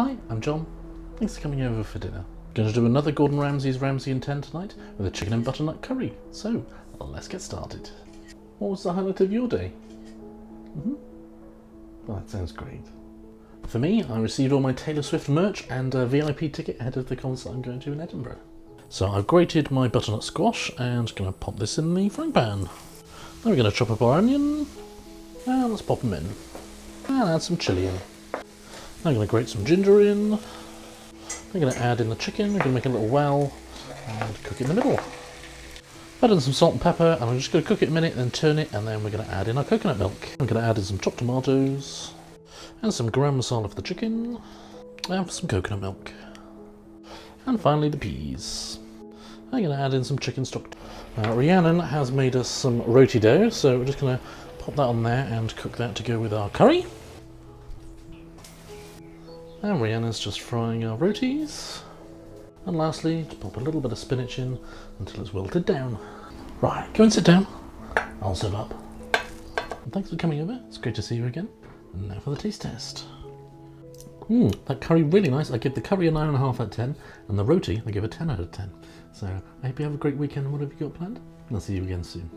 Hi, I'm John. Thanks for coming over for dinner. Going to do another Gordon Ramsay's Ramsay in 10 tonight with a chicken and butternut curry. So, let's get started. What was the highlight of your day? Well, that sounds great. For me, I received all my Taylor Swift merch and a VIP ticket ahead of the concert I'm going to in Edinburgh. So I've grated my butternut squash and going to pop this in the frying pan. Then we're going to chop up our onion and let's pop them in. And add some chilli in. I'm going to grate some ginger in. I'm going to add in the chicken. We're going to make a little well and cook it in the middle. Add in some salt and pepper, and I'm just going to cook it a minute, then turn it, and then we're going to add in our coconut milk. I'm going to add in some chopped tomatoes and some garam masala for the chicken and for some coconut milk. And finally the peas. I'm going to add in some chicken stock. Rhiannon has made us some roti dough, so we're just going to pop that on there and cook that to go with our curry. And Rhiannon's just frying our rotis. And lastly, to pop a little bit of spinach in until it's wilted down. Right, go and sit down. I'll serve up. And thanks for coming over. It's great to see you again. And now for the taste test. That curry really nice. I give the curry a 9.5 out of 10, and the roti I give a 10 out of 10. So I hope you have a great weekend. What have you got planned? And I'll see you again soon.